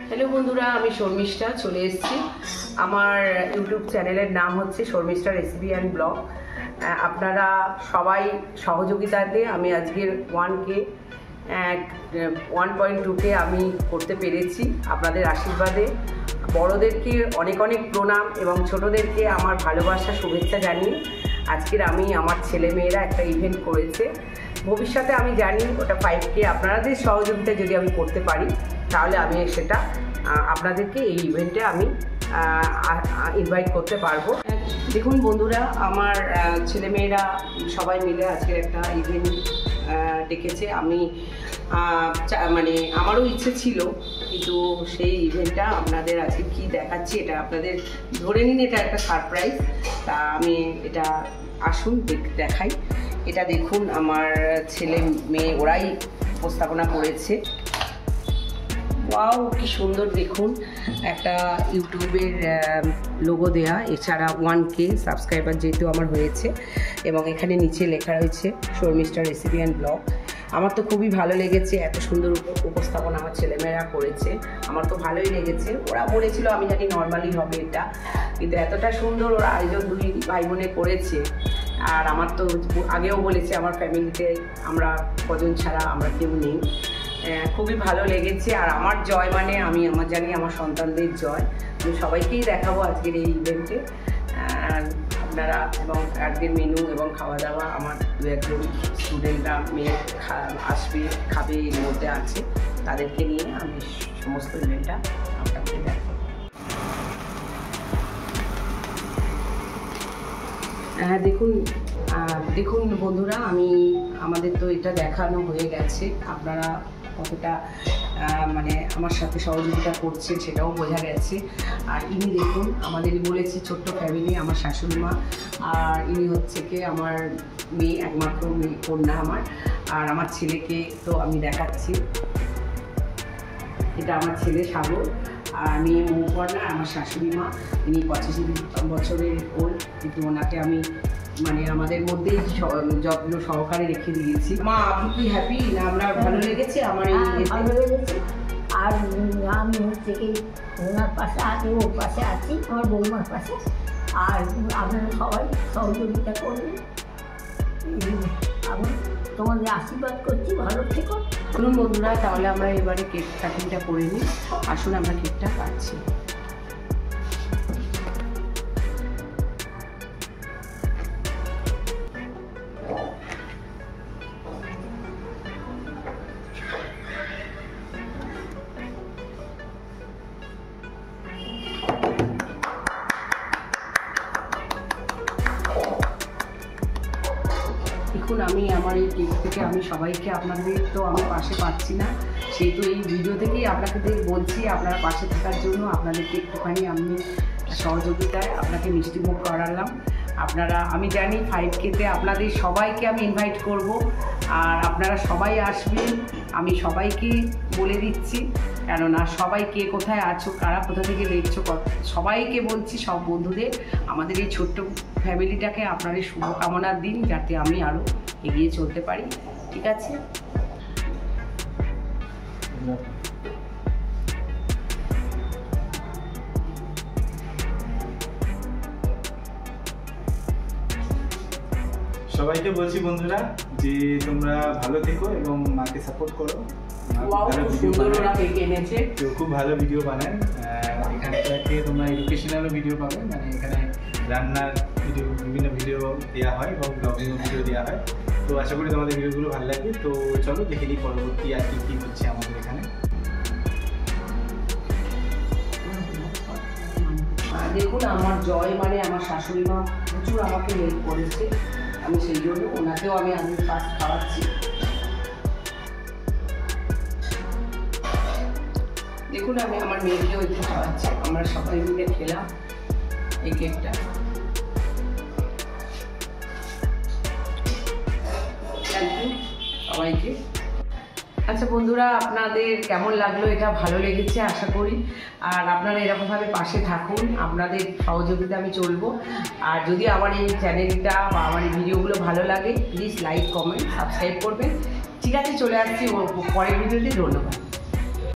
Hello बंधुरा आमी शर्मिष्ठा चले एसेছি আমার ইউটিউব চ্যানেলের নাম হচ্ছে শর্মিষ্ঠা রেসিপি অ্যান্ড ব্লগ। আপনারা সবাই সহযোগিতাতে আমি আজকের 1.2কে আমি করতে পেরেছি আপনাদের আশীর্বাদে। বড়দেরকে অনেক অনেক প্রণাম এবং ছোটদেরকে আমার ভালোবাসা শুভেচ্ছা জানিয়ে আজকের আমি আমার ছেলেমেয়েরা একটা ইভেন্ট করেছে। ভবিষ্যতে আমি জানি ওটা 5কে আপনাদের সহযোগিতা যদি আমি করতে পারি তাহলে আমি সেটা আপনাদেরকে এই ইভেন্টে আমি ইনভাইট করতে পারবো। দেখুন বন্ধুরা, আমার ছেলেমেয়েরা সবাই মিলে আজকের একটা ইভেন্ট ডেকেছে। আমি মানে আমারও ইচ্ছে ছিল, কিন্তু সেই ইভেন্টটা আপনাদের আজকে কি দেখাচ্ছি এটা আপনাদের ধরে নিন, এটা একটা সারপ্রাইজ। তা আমি এটা আসুন দেখাই। এটা দেখুন, আমার ছেলে মেয়ে ওরাই উপস্থাপনা করেছে। ওয়াও, কি সুন্দর! দেখুন, একটা ইউটিউবের লোগো দেয়া, এছাড়া 1K সাবস্ক্রাইবার যেহেতু আমার হয়েছে, এবং এখানে নিচে লেখা রয়েছে শর্মিষ্ঠা রেসিপি অ্যান্ড ব্লগ। আমার তো খুবই ভালো লেগেছে, এত সুন্দর উপস্থাপনা আমার ছেলেমেয়েরা করেছে, আমার তো ভালোই লেগেছে। ওরা বলেছিল আমি জানি নর্মালি হবে এটা, কিন্তু এতটা সুন্দর ওরা আয়োজন দুই ভাই বোনে করেছে। আর আমার তো আগেও বলেছে আমার ফ্যামিলিতে আমরা কজন ছাড়া আমরা কেউ নেই। খুবই ভালো লেগেছে। আর আমার জয় মানে আমি জানি আমার সন্তানদের জয়। আমি সবাইকেই দেখাবো আজকের এই ইভেন্টে। আপনারা এবং আজকের মেনু এবং খাওয়া দাওয়া আমার 2-1 স্টুডেন্টরা মেয়ে আসবে, খাবে, এর মধ্যে আছে, তাদেরকে নিয়ে আমি সমস্ত ইভেন্টটা আপনাকে দেখাবো। হ্যাঁ, দেখুন বন্ধুরা, আমাদের তো এটা দেখানো হয়ে গেছে। আপনারা কতটা মানে আমার সাথে সহযোগিতা করছেন সেটাও বোঝা গেছে। আর ইনি দেখুন, আমাদের বলেছি ছোট্ট ফ্যামিলি, আমার শাশুড়ি মা, আর ইনি হচ্ছে কি আমার মেয়ে, একমাত্র মেয়ে কন্যা আমার। আর আমার ছেলেকে তো আমি দেখাচ্ছি, এটা আমার ছেলে সাগর, আর মেয়ে মৌপর্ণা। আমার শাশুড়ি মা, ইনি 85 বছরের ওল্ড, কিন্তু ওনাকে আমি মানে আমাদের মধ্যেই যত্ন সহকারে রেখে দিয়েছি। মা, আপনি কি হ্যাপি না? আপনার ভালো লেগেছে? আমার ভালো লেগেছে। আর আমি হচ্ছে কি ওনার পাশে আছি, ওর পাশে আছি, আমার বৌমার পাশে। আর আপনারা সবাই সহযোগিতা করবেন, আমি তোমাদের আশীর্বাদ করছি, ভালো থেকো। শুনুন বন্ধুরা, তাহলে আমরা এবারে কেক কাটিংটা করে নিই। আসুন আমরা কেকটা কাটছি। দেখুন, আমি আমার এই কেক থেকে আমি সবাইকে, আপনাদের তো আমি পাশে পাচ্ছি না, সেহেতু এই ভিডিও থেকেই আপনাদের বলছি আপনারা পাশে থাকার জন্য। আপনাদেরকে একটুখানি আমি সহযোগিতায় আপনাকে মিষ্টিমুখ করালাম। আপনারা, আমি জানি 5Kতে আপনাদের সবাইকে আমি ইনভাইট করব, আর আপনারা সবাই আসবেন। আমি সবাইকে বলে দিচ্ছি, কেননা সবাই কে কোথায় আছো, কারা কোথা থেকে দেখছো, সবাইকে বলছি, সব বন্ধুদের, আমাদের এই ছোট্ট ফ্যামিলিটাকে আপনাদের শুভকামনার দিন, যাতে আমি আরও এগিয়ে চলতে পারি। ঠিক আছে? সবাইকে বলছি বন্ধুরা যে তোমরা ভালো থেকো এবং মাকে সাপোর্ট করো। খুব ভালো ভিডিও বানায়। এখান থেকে তোমরা এডুকেশনালও ভিডিও পাবে, মানে এখানে রান্নার ভিডিও, বিভিন্ন ভিডিও দেওয়া হয় এবং ব্লগিংও ভিডিও দেওয়া হয়। তো আশা করি তোমাদের ভিডিওগুলো ভালো লাগবে। তো চলো দেখে নিই পরবর্তী আর কী হচ্ছে আমাদের এখানে। দেখুন, আমার জয় মানে আমার শাশুড়ি মা প্রচুর আমাকে হেল্প করেছে, আমি সেই জন্য ওনাকেও আমি ফার্স্ট খাওয়াচ্ছি। দেখুন, আমি আমার মেয়েকেও একটু খাওয়াচ্ছি। আমরা সবাই মিলে খেলাম এই কেকটা। থ্যাংক ইউ সবাইকে। আচ্ছা বন্ধুরা, আপনাদের কেমন লাগলো? এটা ভালো লেগেছে আশা করি। আর আপনারা এরকমভাবে পাশে থাকুন, আপনাদের সহযোগিতা আমি চলবো। আর যদি আমার এই চ্যানেলটা বা আমার এই ভিডিওগুলো ভালো লাগে, প্লিজ লাইক, কমেন্ট, সাবস্ক্রাইব করবেন। ঠিক আছে, চলে আসছি পরের ভিডিওতে। ধন্যবাদ।